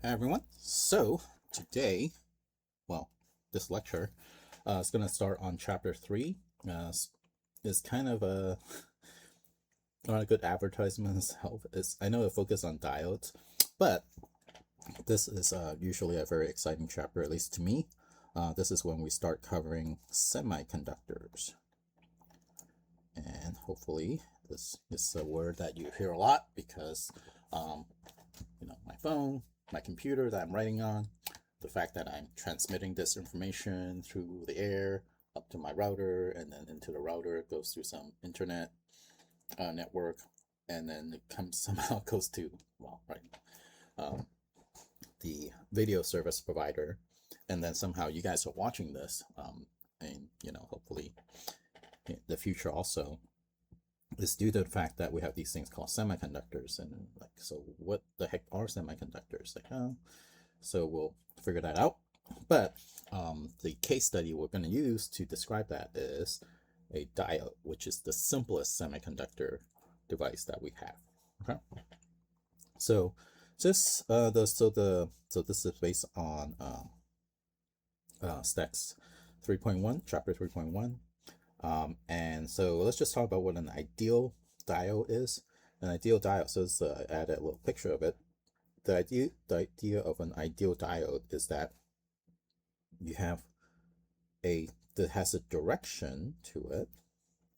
Hi everyone. So today, well, this lecture is going to start on chapter 3. It's kind of a not a good advertisement itself. I know it focuses on diodes, but this is usually a very exciting chapter, at least to me. This is when we start covering semiconductors, and hopefully this is a word that you hear a lot because my phone, my computer that I'm writing on, the fact that I'm transmitting this information through the air up to my router, and then into the router it goes through some internet network, and then it comes somehow goes to the video service provider, and then somehow you guys are watching this, and hopefully in the future also is due to the fact that we have these things called semiconductors. And so what the heck are semiconductors? So we'll figure that out. But the case study we're going to use to describe that is a diode, which is the simplest semiconductor device that we have. Okay. So this is based on Steck's 3.1, chapter 3.1. And so let's just talk about what an ideal diode is. An ideal diode, so let's add a little picture of it. The idea of an ideal diode is that you have that has a direction to it.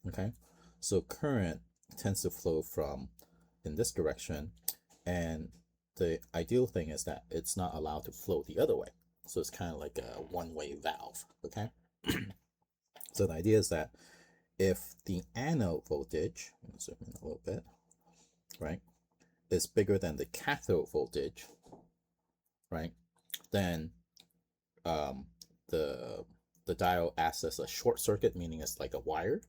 Okay, so current tends to flow from in this direction, and the ideal thing is that it's not allowed to flow the other way. So it's kind of like a one-way valve. Okay. So the idea is that if the anode voltage, zoom in a little bit, right, is bigger than the cathode voltage, right, then the diode acts as a short circuit, meaning it's like a wire,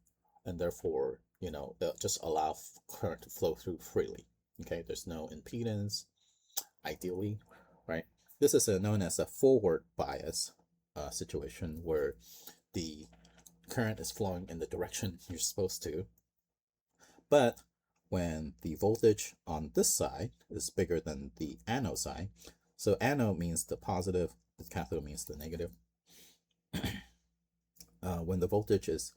and therefore it'll just allow current to flow through freely. Okay, there's no impedance, ideally, right? This is known as a forward bias situation, where the current is flowing in the direction you're supposed to, but when the voltage on this side is bigger than the anode side, so anode means the positive, the cathode means the negative. When the voltage is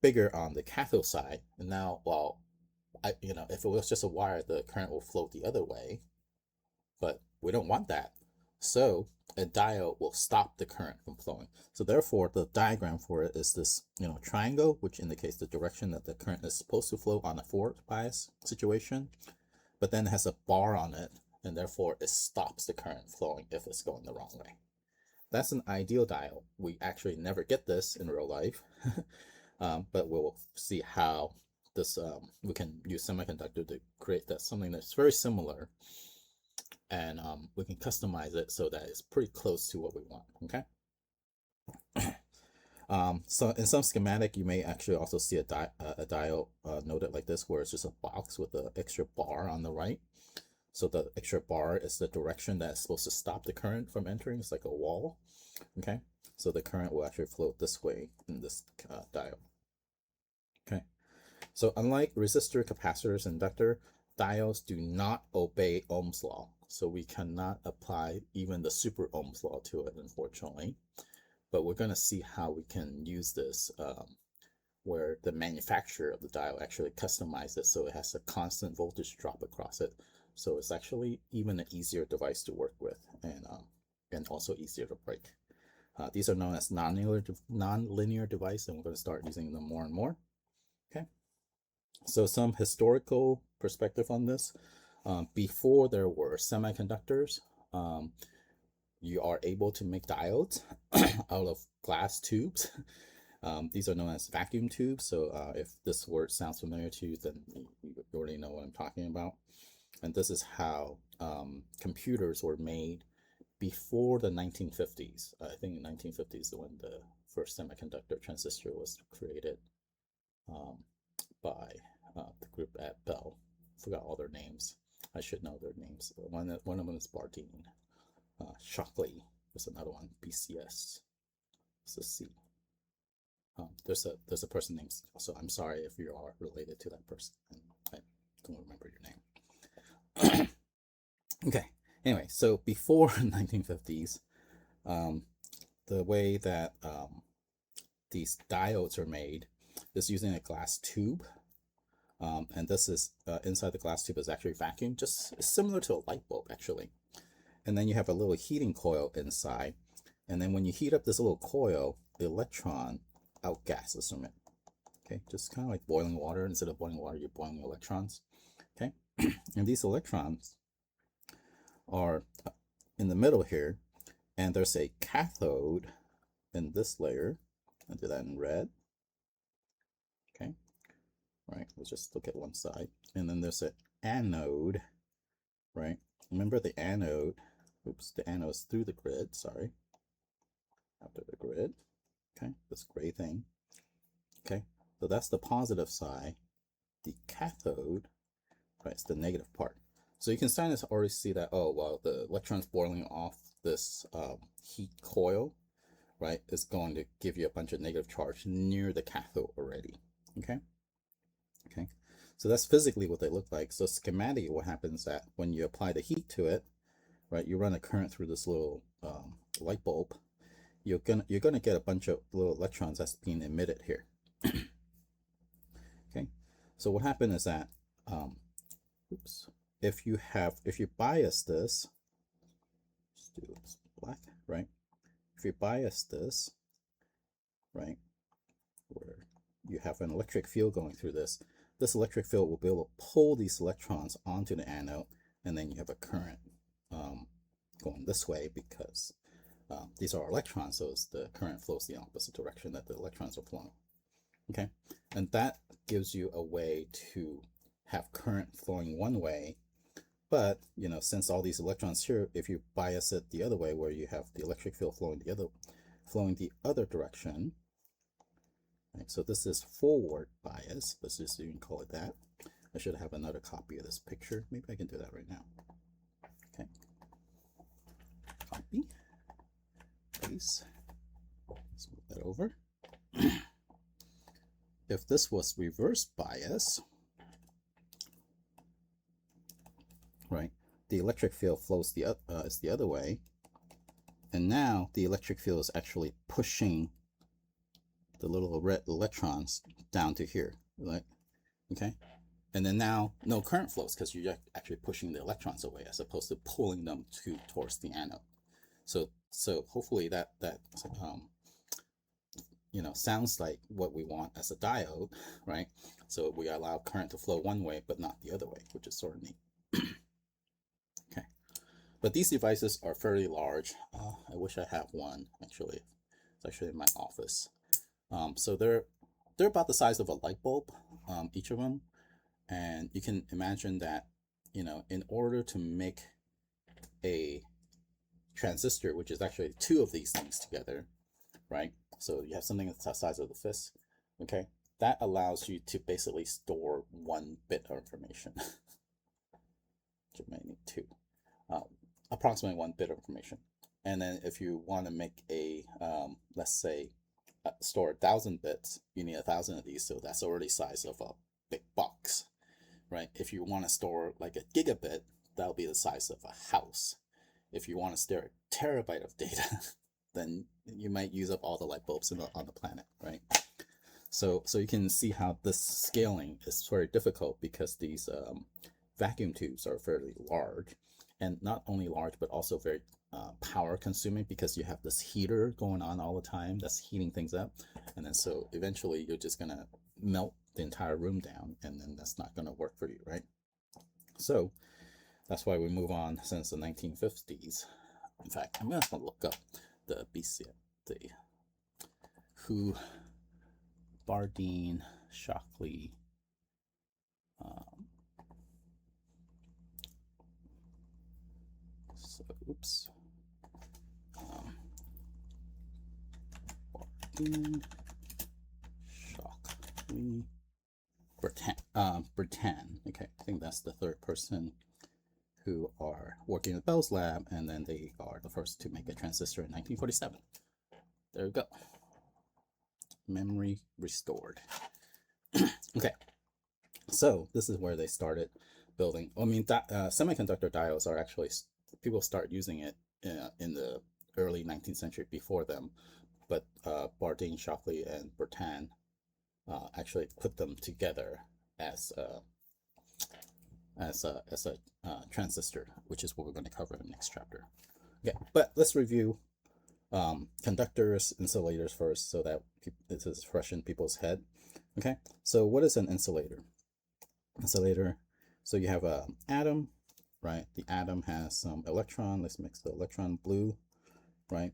bigger on the cathode side, and now, if it was just a wire, the current will flow the other way, but we don't want that. So a diode will stop the current from flowing. So therefore, the diagram for it is this, triangle, which indicates the direction that the current is supposed to flow on a forward bias situation, but then it has a bar on it, and therefore it stops the current flowing if it's going the wrong way. That's an ideal diode. We actually never get this in real life, but we'll see how this we can use semiconductor to create something that's very similar, and we can customize it so that it's pretty close to what we want. Okay. So in some schematic, you may actually also see a diode noted like this, where it's just a box with an extra bar on the right. So the extra bar is the direction that's supposed to stop the current from entering. It's like a wall. Okay, so the current will actually flow this way in this diode. Okay, so unlike resistor, capacitors, inductor, diodes do not obey Ohm's law. So we cannot apply even the super Ohm's law to it, unfortunately. But we're going to see how we can use this, where the manufacturer of the diode actually customizes it so it has a constant voltage drop across it. So it's actually even an easier device to work with, and also easier to break. These are known as non-linear device, and we're going to start using them more and more. Okay. So some historical perspective on this. Before there were semiconductors, you are able to make diodes out of glass tubes. These are known as vacuum tubes. So if this word sounds familiar to you, then you already know what I'm talking about. And this is how computers were made before the 1950s. I think in the 1950s when the first semiconductor transistor was created by the group at Bell. Forgot all their names. I should know their names. One of them is Bardeen. Shockley is another one. BCS. It's a C. There's a person named C. So I'm sorry if you are related to that person. I don't remember your name. Okay. Anyway, so before 1950s, the way that these diodes are made is using a glass tube. And this is inside the glass tube is actually vacuum, just similar to a light bulb actually. And then you have a little heating coil inside. And then when you heat up this little coil, the electron outgasses from it. Okay, just kind of like boiling water. Instead of boiling water, you're boiling electrons. Okay, and these electrons are in the middle here, and there's a cathode in this layer. I'll do that in red. Okay, right, let's just look at one side. And then there's an anode, right? Remember the anode, oops, the anode is through the grid, sorry. After the grid, okay, this gray thing. Okay, so that's the positive side. The cathode, right, is the negative part. So you can start to already see that, oh, well, the electrons boiling off this heat coil, right, is going to give you a bunch of negative charge near the cathode already. Okay. Okay. So that's physically what they look like. So schematically, what happens that when you apply the heat to it, right, you run a current through this little light bulb, you're gonna get a bunch of little electrons that's being emitted here. Okay. So what happened is that, oops, if you bias this, let's do this black, right? If you bias this, right, where you have an electric field going through this electric field will be able to pull these electrons onto the anode, and then you have a current going this way because these are electrons, so the current flows the opposite direction that the electrons are flowing. Okay, and that gives you a way to have current flowing one way, but you know, since all these electrons here, if you bias it the other way, where you have the electric field flowing the other direction, right? So this is forward bias. Let's just even call it that. I should have another copy of this picture. Maybe I can do that right now. Okay, copy, paste. Let's move that over. If this was reverse bias, right, the electric field flows is the other way, and now the electric field is actually pushing the little red electrons down to here, right? Okay, and then now no current flows because you're actually pushing the electrons away as opposed to pulling them towards the anode. So hopefully that you know, sounds like what we want as a diode, right? So we allow current to flow one way but not the other way, which is sort of neat. Okay, but these devices are fairly large. I wish I had one actually. It's actually in my office. So they're about the size of a light bulb, each of them, and you can imagine that, you know, in order to make a transistor, which is actually two of these things together, right? So you have something that's the size of the fist, okay? That allows you to basically store 1 bit of information. You may need 2, approximately 1 bit of information. And then if you want to make a, let's say, store 1,000 bits, you need 1,000 of these, so that's already size of a big box, right? If you want to store like a gigabit, that'll be the size of a house. If you want to store a terabyte of data, then you might use up all the light bulbs on the planet, right? So you can see how this scaling is very difficult because these vacuum tubes are fairly large, and not only large but also very power consuming because you have this heater going on all the time that's heating things up, and then so eventually you're just gonna melt the entire room down, and then that's not gonna work for you, right? So that's why we move on since the 1950s. In fact, I'm just gonna look up the BCM, the who Bardeen, Shockley, so oops, Bardeen, Shockley, Bertan. Okay, I think that's the third person who are working at Bell's lab, and then they are the first to make a transistor in 1947. There we go. Memory restored. Okay, so this is where they started building. I mean, semiconductor diodes are actually people start using it in the early 19th century before them, but Bardeen, Shockley, and Bertin actually put them together as a transistor, which is what we're going to cover in the next chapter. Okay, but let's review conductors, insulators first, so that this is fresh in people's head. Okay, so what is an insulator? Insulator, so you have an atom, right? The atom has some electron. Let's mix the electron blue, right?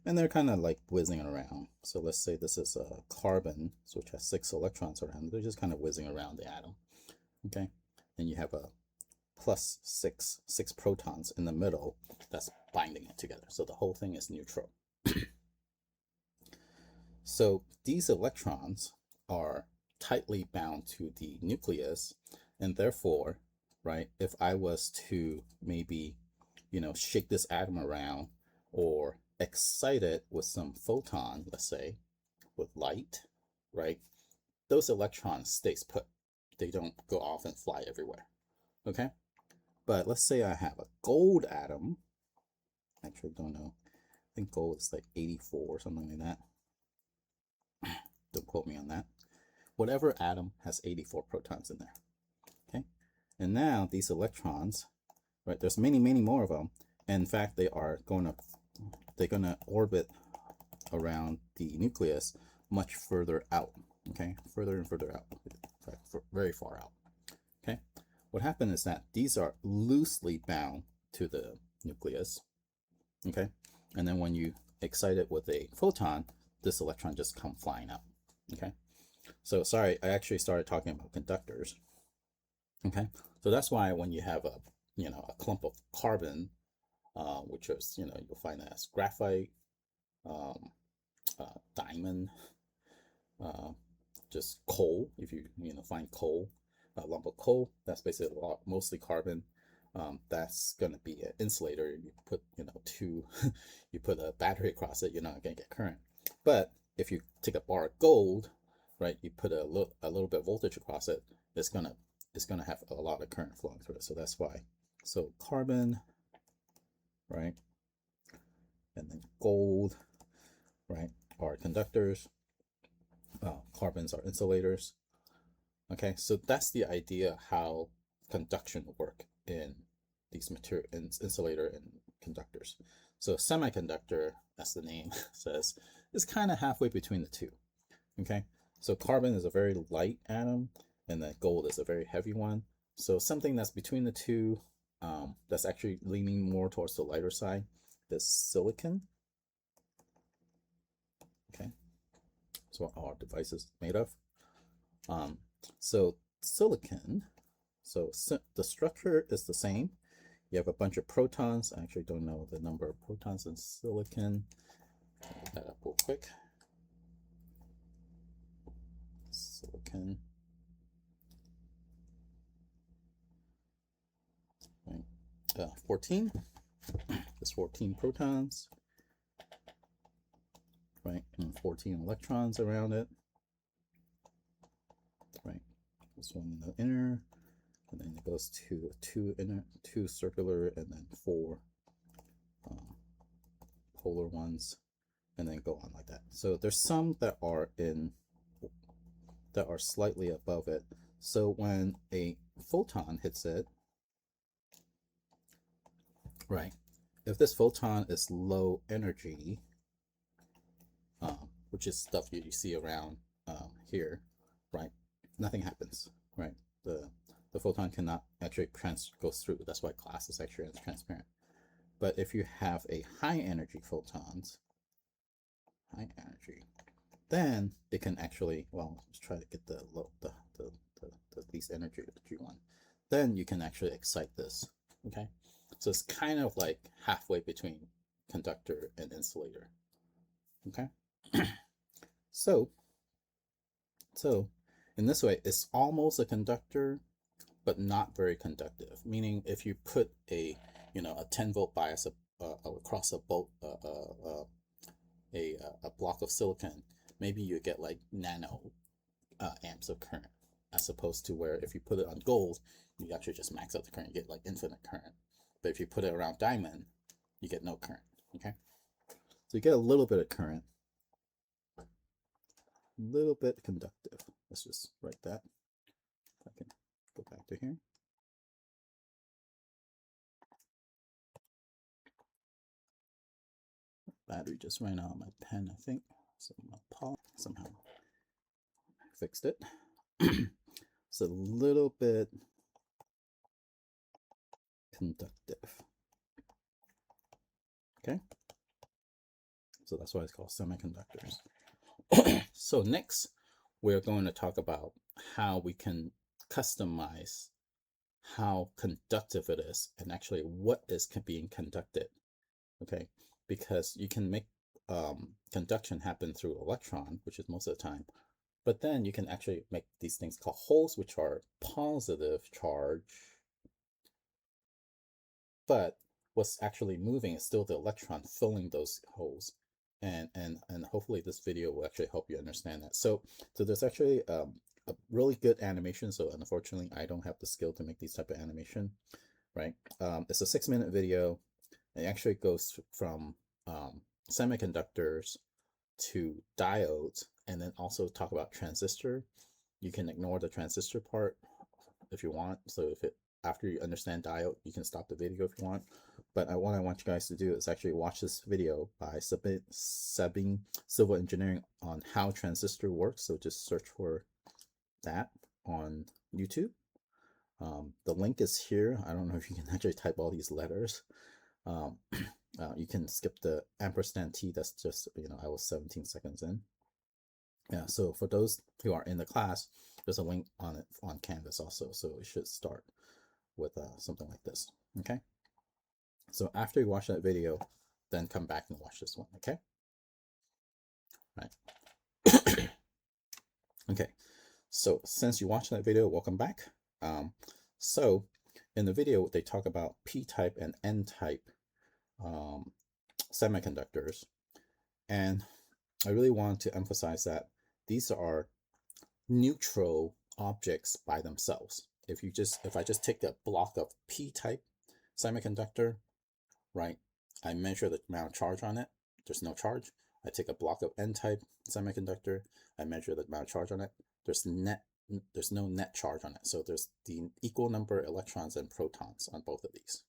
And they're kind of like whizzing around. So let's say this is a carbon, so which has 6 electrons around. They're just kind of whizzing around the atom. Okay, and you have a plus 6 protons in the middle that's binding it together. So the whole thing is neutral. So these electrons are tightly bound to the nucleus, and therefore, right, if I was to maybe, shake this atom around or excite it with some photon, let's say, with light, right, those electrons stays put. They don't go off and fly everywhere. Okay, but let's say I have a gold atom. Actually, don't know. I think gold is like 84 or something like that. Don't quote me on that. Whatever atom has 84 protons in there. Okay, and now these electrons, right? There's many more of them. And in fact, they're gonna orbit around the nucleus much further out. Okay, further and further out. In fact, very far out. Okay, what happened is that these are loosely bound to the nucleus. Okay, and then when you excite it with a photon, this electron just come flying out. Okay, so sorry, I actually started talking about conductors. Okay, so that's why when you have a clump of carbon, which is you'll find that as graphite, diamond, just coal. If you find coal, a lump of coal, that's basically mostly carbon. That's gonna be an insulator. You put you put a battery across it, you're not gonna get current. But if you take a bar of gold, right, you put a little bit of voltage across it, it's gonna have a lot of current flowing through it. So that's why. So carbon, right, and then gold, right, are conductors. Carbons are insulators. Okay, so that's the idea how conduction work in these material insulator and conductors. So semiconductor, as the name says, is kind of halfway between the two. Okay, so carbon is a very light atom, and then gold is a very heavy one. So something that's between the two, that's actually leaning more towards the lighter side, is silicon. Okay, that's what our device is made of. So silicon, so the structure is the same. You have a bunch of protons. I actually don't know the number of protons in silicon. I'll look that up real quick. Silicon. 14. There's 14 protons, right, and 14 electrons around it, right. This one in the inner, and then it goes to two circular, and then 4 polar ones, and then go on like that. So there's some that are slightly above it. So when a photon hits it, right, if this photon is low energy, which is stuff you see around here, right, nothing happens, right? The photon cannot actually go through. That's why glass is actually transparent. But if you have a high energy photons, then it can actually, well, let's try to get the least energy one. Then you can actually excite this. Okay, so it's kind of like halfway between conductor and insulator. Okay, so in this way, it's almost a conductor, but not very conductive. Meaning, if you put a 10-volt bias across a block of silicon, maybe you get like nano amps of current, as opposed to where if you put it on gold, you actually just max out the current, you get like infinite current. But if you put it around diamond, you get no current. Okay, so you get a little bit of current, a little bit conductive. Let's just write that. I can go back to here. Battery just ran out of my pen, I think. So my paw somehow fixed it. It's a little bit conductive. Okay, so that's why it's called semiconductors. So next, we're going to talk about how we can customize how conductive it is and actually what is being conducted. Okay, because you can make conduction happen through electron, which is most of the time, but then you can actually make these things called holes, which are positive charge, but what's actually moving is still the electron filling those holes. And hopefully this video will actually help you understand that. So there's actually a really good animation. So unfortunately, I don't have the skill to make these type of animation, right? It's a 6-minute video. It actually goes from semiconductors to diodes, and then also talk about transistor. You can ignore the transistor part if you want. So after you understand diode, you can stop the video if you want. But what I want you guys to do is actually watch this video by subbing civil engineering on how transistor works. So just search for that on YouTube. The link is here. I don't know if you can actually type all these letters. You can skip the ampersand T. That's just, I was 17 seconds in. Yeah, so for those who are in the class, there's a link on it on Canvas also. So it should start with something like this. Okay. So after you watch that video, then come back and watch this one. Okay. Right. Okay. So since you watched that video, welcome back. So in the video, they talk about P-type and N-type semiconductors. And I really want to emphasize that these are neutral objects by themselves. If I just take a block of P-type semiconductor, right, I measure the amount of charge on it, there's no charge. I take a block of N-type semiconductor, I measure the amount of charge on it, there's no net charge on it. So there's the equal number of electrons and protons on both of these.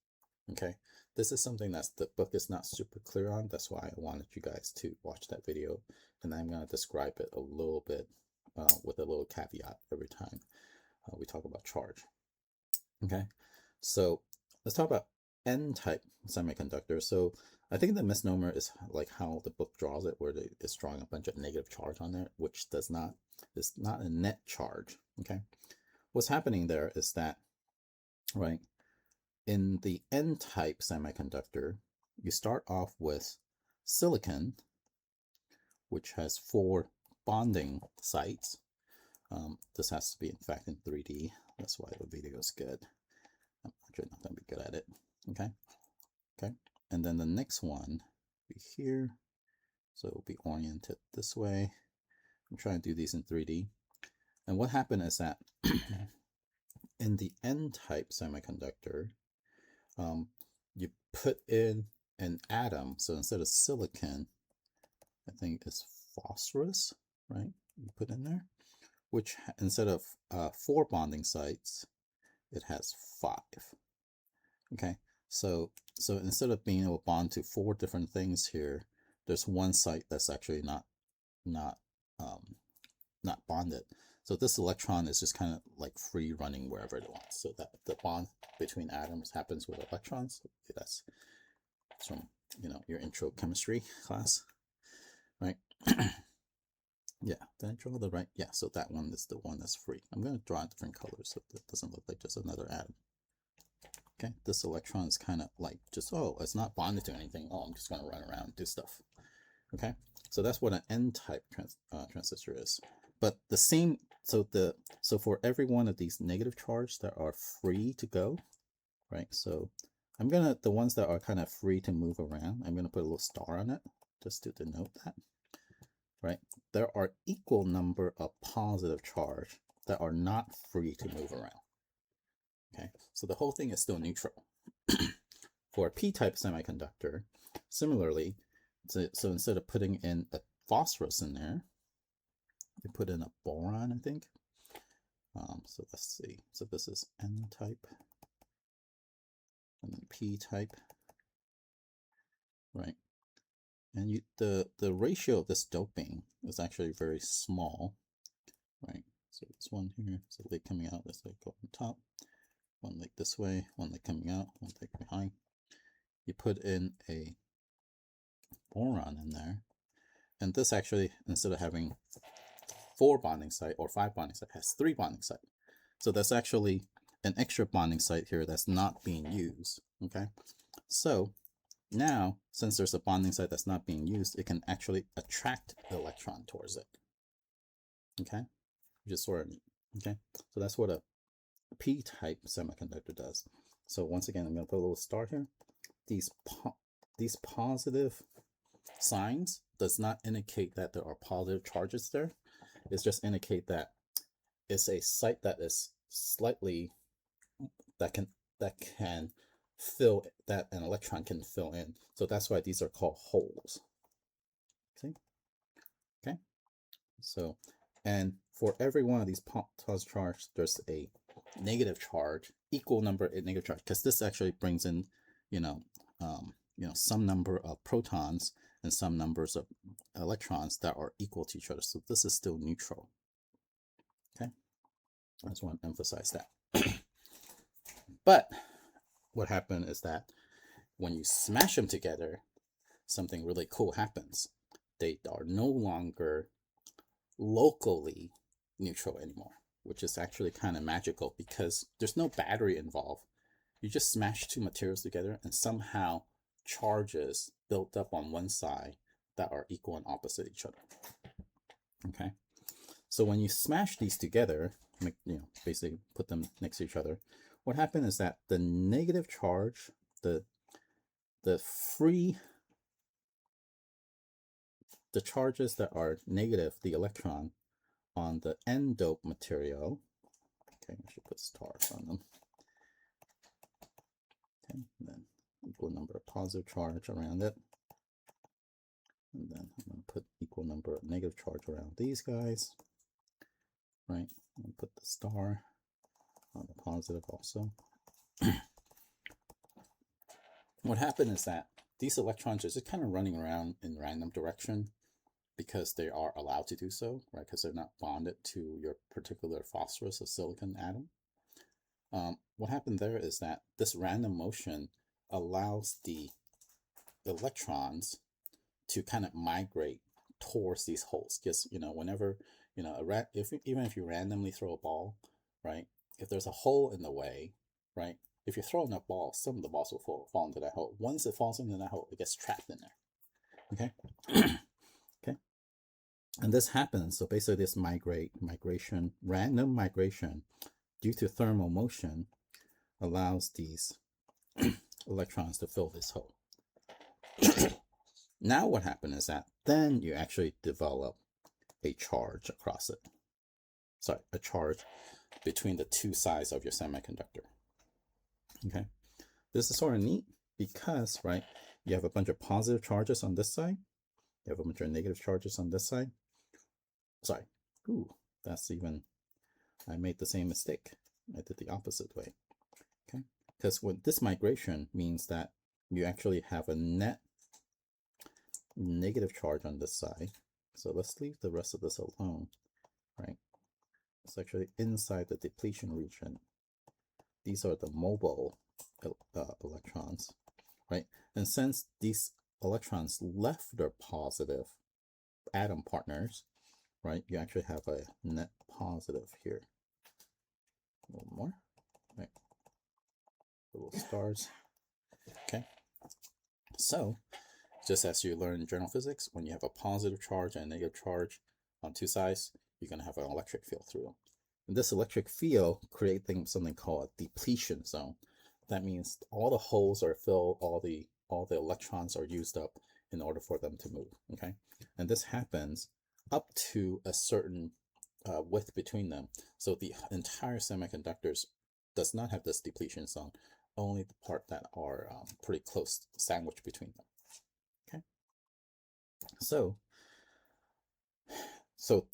Okay, this is something that the book is not super clear on. That's why I wanted you guys to watch that video, and I'm going to describe it a little bit with a little caveat every time we talk about charge. Okay, so let's talk about N-type semiconductor. So I think the misnomer is like how the book draws it, where it's drawing a bunch of negative charge on there, which is not a net charge. Okay, what's happening there is that, right, in the N-type semiconductor, you start off with silicon, which has 4 bonding sites. This has to be, in fact, in 3D. That's why the video is good. I'm actually not going to be good at it. Okay. Okay. And then the next one will be here. So it will be oriented this way. I'm trying to do these in 3D. And what happened is that in the N-type semiconductor, you put in an atom. So instead of silicon, I think it's phosphorus, right? You put in there, which instead of 4 bonding sites, it has 5. Okay, so instead of being able to bond to 4 different things here, there's one site that's actually not bonded. So this electron is just kind of like free running wherever it wants. So that the bond between atoms happens with electrons. That's from your intro chemistry class, right? Yeah, did I draw the right? Yeah, so that one is the one that's free. I'm going to draw in different colors so it doesn't look like just another atom. Okay, this electron is kind of like just, oh, it's not bonded to anything. Oh, I'm just going to run around and do stuff. Okay, so that's what an N-type transistor is. But the same, so for every one of these negative charge that are free to go, right? So I'm gonna, the ones that are kind of free to move around, I'm gonna put a little star on it just to denote that, right? There are equal number of positive charge that are not free to move around. Okay, so the whole thing is still neutral. for a p-type semiconductor, similarly, so instead of putting in a phosphorus in there, you put in a boron, I think. So let's see. So this is n-type, and then p-type, right? And the ratio of this doping is actually very small, right? So this one here, so leg coming out, this leg go on top, one leg this way, one leg coming out, one leg behind. You put in a boron in there, and this actually, instead of having 4 bonding site or 5 bonding site, has 3 bonding site. So that's actually an extra bonding site here that's not being used. Okay, so now since there's a bonding site that's not being used, it can actually attract the electron towards it. Okay, which is sort of neat. Okay, so that's what a p-type semiconductor does. So once again, I'm going to put a little star here. These positive signs does not indicate that there are positive charges there. It's just indicate that it's a site that is slightly that can fill, that an electron can fill in. So that's why these are called holes. Okay. So, and for every one of these positive charge, there's a negative charge, equal number of negative charge, because this actually brings in, some number of protons and some numbers of electrons that are equal to each other. So this is still neutral. Okay, I just want to emphasize that. But what happened is that when you smash them together, something really cool happens. They are no longer locally neutral anymore, which is actually kind of magical because there's no battery involved. You just smash 2 materials together and somehow charges built up on one side that are equal and opposite each other. Okay, so when you smash these together, basically put them next to each other, what happened is that the negative charge, the charges that are negative, the electron on the n-dope material, okay, I should put stars on them. Okay, and then equal number of positive charge around it. And then I'm going to put equal number of negative charge around these guys, right? And put the star on the positive also. What happened is that these electrons are just kind of running around in random direction because they are allowed to do so, right? Because they're not bonded to your particular phosphorus or silicon atom. What happened there is that this random motion allows the electrons to kind of migrate towards these holes. Because whenever even if you randomly throw a ball, right? If there's a hole in the way, right? If you're throwing a ball, some of the balls will fall into that hole. Once it falls into that hole, it gets trapped in there. Okay. Okay. And this happens. So basically, this random migration due to thermal motion allows these electrons to fill this hole. Now what happened is that then you actually develop a charge across it. Sorry, a charge between the 2 sides of your semiconductor. Okay, this is sort of neat because, right, you have a bunch of positive charges on this side, you have a bunch of negative charges on this side. Sorry, I made the same mistake. I did the opposite way. Okay, because when this migration means that you actually have a net negative charge on this side. So let's leave the rest of this alone, right? It's actually inside the depletion region. These are the mobile electrons, right? And since these electrons left their positive atom partners, right, you actually have a net positive here. A little more, right? Little stars. Okay. So, just as you learn in general physics, when you have a positive charge and a negative charge on 2 sides, you're going to have an electric field through them. And this electric field creates something called a depletion zone. That means all the holes are filled, all the electrons are used up in order for them to move. Okay, and this happens up to a certain width between them. So the entire semiconductors does not have this depletion zone. only the part that are pretty close sandwiched between them. Okay, so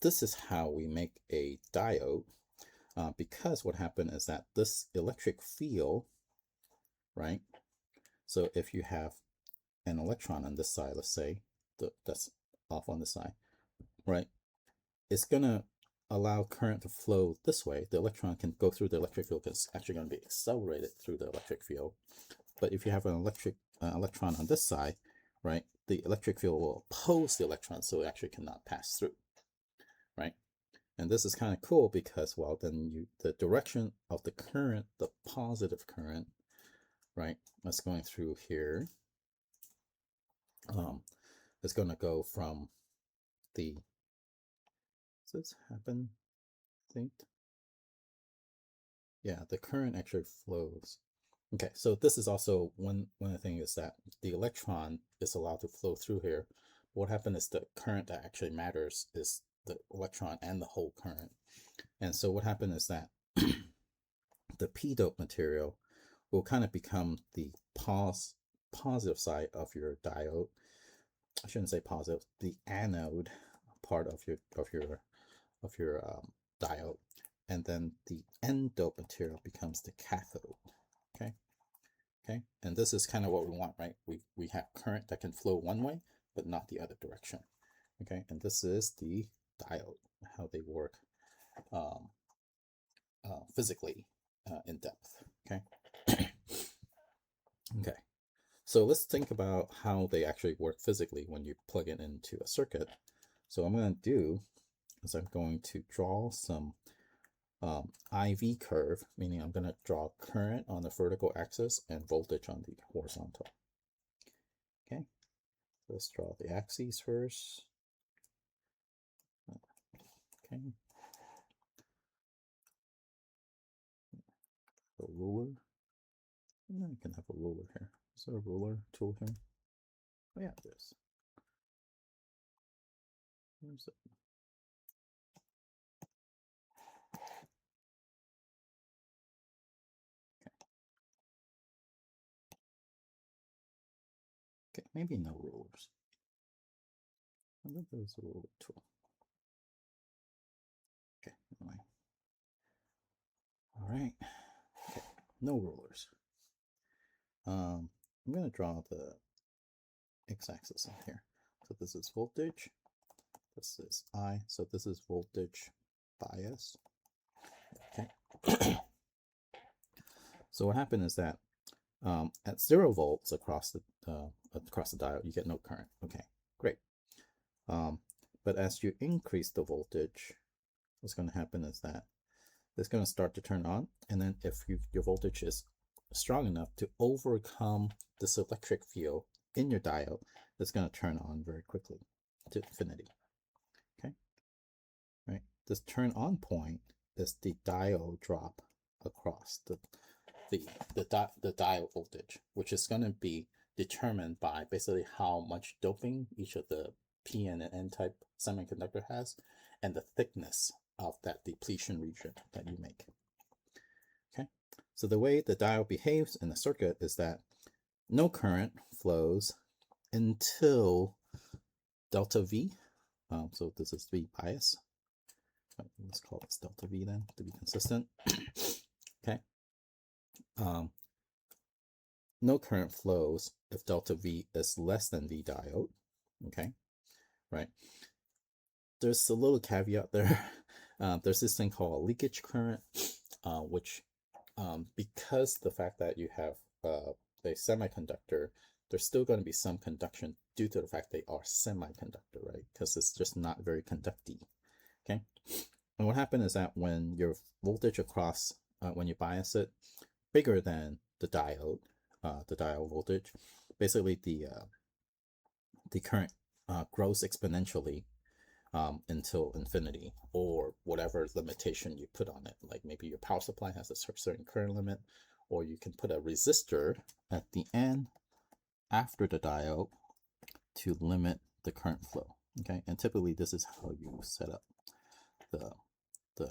this is how we make a diode, because what happened is that this electric field, right? So if you have an electron on this side, let's say that's off on the side, right? It's gonna allow current to flow this way. The electron can go through the electric field because it's actually going to be accelerated through the electric field. But if you have an electron on this side, right, the electric field will oppose the electron, so it actually cannot pass through, right? And this is kind of cool because, well, then the direction of the current, the positive current, right, that's going through here, is going to go from the, does this happen? I think, yeah, the current actually flows. Okay, so this is also one of the things is that the electron is allowed to flow through here. What happened is the current that actually matters is the electron and the whole current. And so what happened is that the p-dope material will kind of become the positive side of your diode. I shouldn't say positive, the anode part of your diode, and then the n-dope material becomes the cathode. Okay, and this is kind of what we want, right? We have current that can flow one way, but not the other direction. Okay, and this is the diode, how they work physically in depth. Okay. Okay, so let's think about how they actually work physically when you plug it into a circuit. So what I'm going to do is I'm going to draw some IV curve, meaning I'm going to draw current on the vertical axis and voltage on the horizontal. Okay, let's draw the axes first. Okay, a ruler. And I can have a ruler here. Is there a ruler tool here? Oh yeah, there's. Where's it? Okay, maybe no rulers. I think there's a ruler tool. Okay, anyway. All right. Okay, no rulers. I'm going to draw the x-axis on here. So this is voltage. This is I. So this is voltage bias. Okay. So what happened is that at 0 volts across the diode, you get no current. Okay, great. But as you increase the voltage, what's going to happen is that it's going to start to turn on, and then if your voltage is strong enough to overcome this electric field in your diode, it's going to turn on very quickly to infinity. Okay, right? This turn on point is the diode drop across the diode voltage, which is going to be determined by basically how much doping each of the P and N type semiconductor has, and the thickness of that depletion region that you make. Okay, so the way the diode behaves in the circuit is that no current flows until delta V. So this is V bias. Let's call this delta V then to be consistent. Okay. No current flows if delta V is less than V diode. Okay, right. There's a little caveat there. There's this thing called a leakage current, which because the fact that you have a semiconductor, there's still going to be some conduction due to the fact they are semiconductor, right? Because it's just not very conductive. Okay, and what happened is that when your voltage across, when you bias it bigger than the diode voltage, basically the current grows exponentially until infinity, or whatever limitation you put on it. Like maybe your power supply has a certain current limit, or you can put a resistor at the end after the diode to limit the current flow. Okay, and typically this is how you set up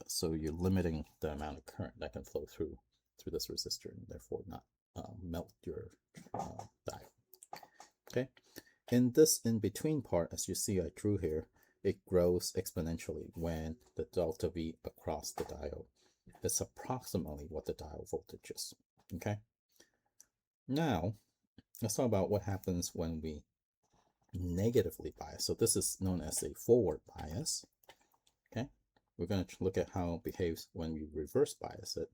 so you're limiting the amount of current that can flow through this resistor, and therefore not melt your diode. Okay, in this in-between part, as you see I drew here, it grows exponentially when the delta V across the diode is approximately what the diode voltage is. Okay, now let's talk about what happens when we negatively bias. So this is known as a forward bias. Okay, we're going to look at how it behaves when we reverse bias it.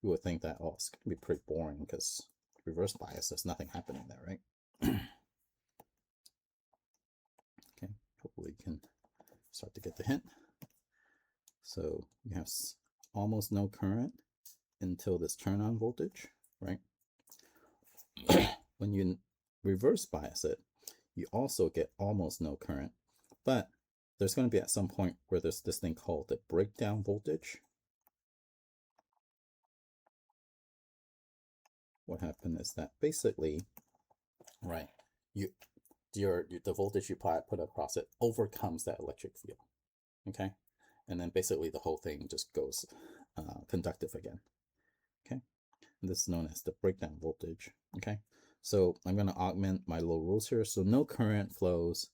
You would think that, oh, it's going to be pretty boring because reverse bias, there's nothing happening there, right? Okay, hopefully you can start to get the hint. So you have almost no current until this turn on voltage, right? When you reverse bias it, you also get almost no current, but there's going to be at some point where there's this thing called the breakdown voltage. What happened is that basically, right, the voltage you put across it overcomes that electric field, okay, and then basically the whole thing just goes conductive again. Okay, and this is known as the breakdown voltage. Okay, so I'm going to augment my little rules here. So no current flows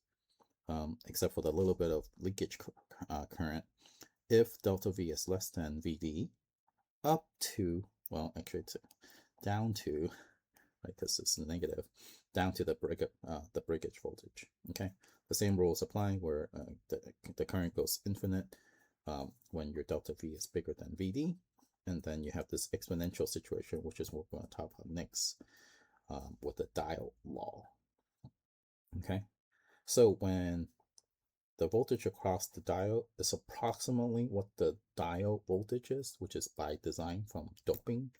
except for the little bit of leakage current if delta V is less than VD up to, well, actually it's down to, right, because it's negative, down to the breakage voltage. Okay, the same rules apply where the current goes infinite when your delta V is bigger than VD, and then you have this exponential situation, which is what we're going to talk about next with the diode law. Okay, so when the voltage across the diode is approximately what the diode voltage is, which is by design from doping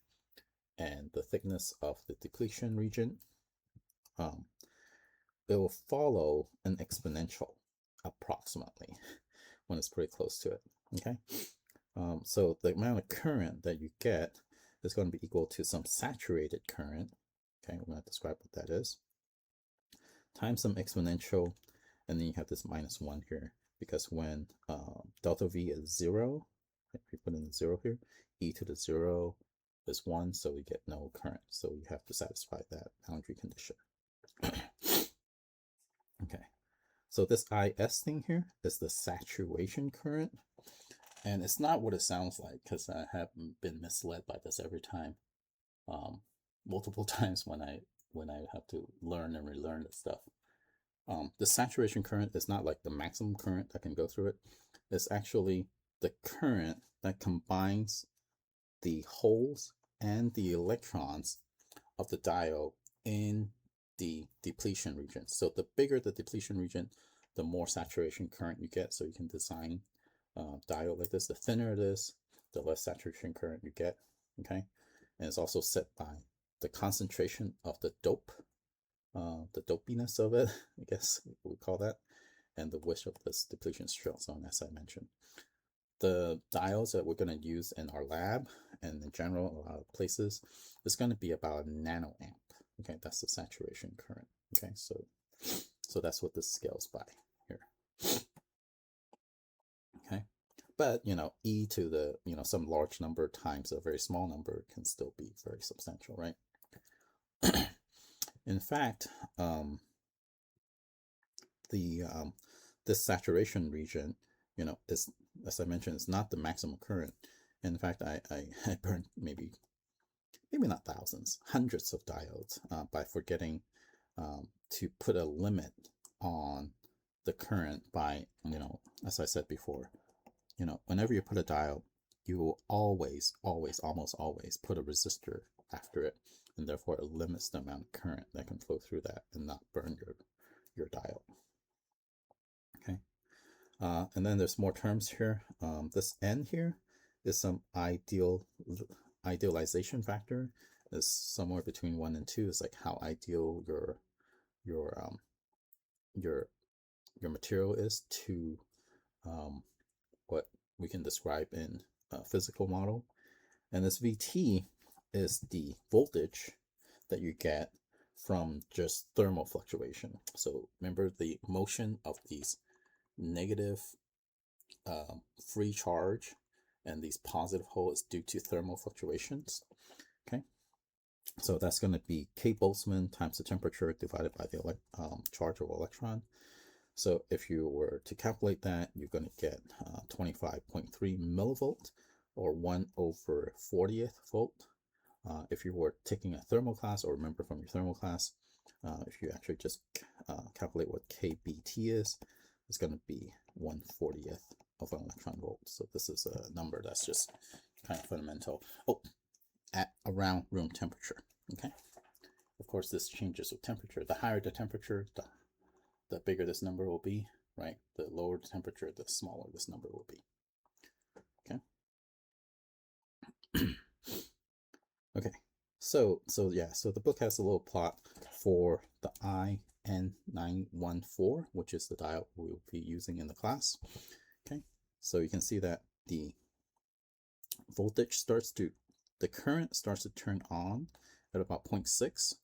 and the thickness of the depletion region, it will follow an exponential approximately when it's pretty close to it. Okay, so the amount of current that you get is going to be equal to some saturated current. Okay, we're going to describe what that is, times some exponential, and then you have this -1 here, because when delta V is 0, if we put in the 0 here, e to the 0 is 1, so we get no current. So you have to satisfy that boundary condition. Okay, so this IS thing here is the saturation current, and it's not what it sounds like, because I have been misled by this every time, multiple times when I have to learn and relearn this stuff. The saturation current is not like the maximum current that can go through it. It's actually the current that combines the holes and the electrons of the diode in the depletion region. So the bigger the depletion region, the more saturation current you get. So you can design a diode like this. The thinner it is, the less saturation current you get. Okay, and it's also set by the concentration of the dope, the dopiness of it, I guess we call that, and the width of this depletion zone, as I mentioned. The diodes that we're going to use in our lab and in general a lot of places is going to be about a nanoamp. Okay, that's the saturation current. Okay, so that's what this scales by here. Okay, but e to the some large number times a very small number can still be very substantial, right? In fact, this saturation region, is, as I mentioned, is not the maximum current. In fact, I burned maybe not thousands, hundreds of diodes by forgetting to put a limit on the current by, as I said before, whenever you put a diode, you will always, almost always put a resistor after it, and therefore it limits the amount of current that can flow through that and not burn your diode. Okay, and then there's more terms here. This N here is some idealization factor. Is somewhere between 1 and 2. It's like how ideal your material is to what we can describe in a physical model. And this VT is the voltage that you get from just thermal fluctuation. So remember, the motion of these negative free charge and these positive holes due to thermal fluctuations. Okay, So that's going to be K Boltzmann times the temperature divided by the charge of electron. So if you were to calculate that, you're going to get 25.3 millivolt, or 1/40th volt. If you were taking a thermal class, or remember from your thermal class, if you actually just calculate what kBt is, it's going to be 1/40th of an electron volt. So this is a number that's just kind of fundamental. Oh, at around room temperature. Okay. Of course, this changes with temperature. The higher the temperature, the bigger this number will be, right? The lower the temperature, the smaller this number will be. Okay. Okay. So the book has a little plot for the IN914, which is the diode we'll be using in the class. Okay. So you can see that the current starts to turn on at about 0.6.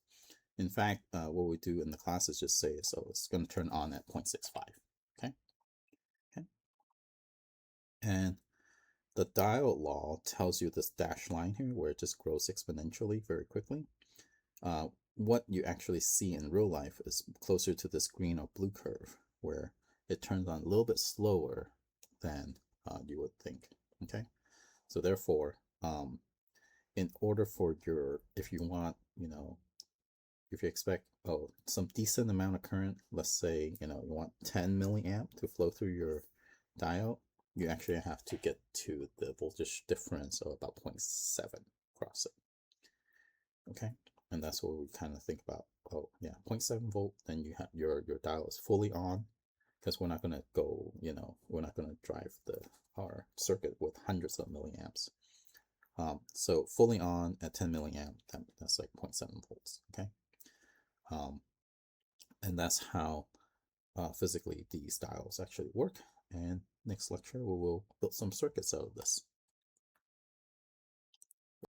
In fact, what we do in the class is just say, so it's going to turn on at 0.65. Okay. And the diode law tells you this dashed line here, where it just grows exponentially very quickly. What you actually see in real life is closer to this green or blue curve, where it turns on a little bit slower than you would think. Okay. So therefore, in order for if you want, if you expect some decent amount of current, let's say you want 10 milliamp to flow through your diode, you actually have to get to the voltage difference of about 0.7 across it. Okay, and that's what we kind of think about. Oh yeah, 0.7 volt, then you have your diode is fully on, because we're not going to go, we're not going to drive our circuit with hundreds of milliamps. So fully on at 10 milliamp, that's like 0.7 volts. Okay. And that's how physically these diodes actually work. And next lecture, we will build some circuits out of this.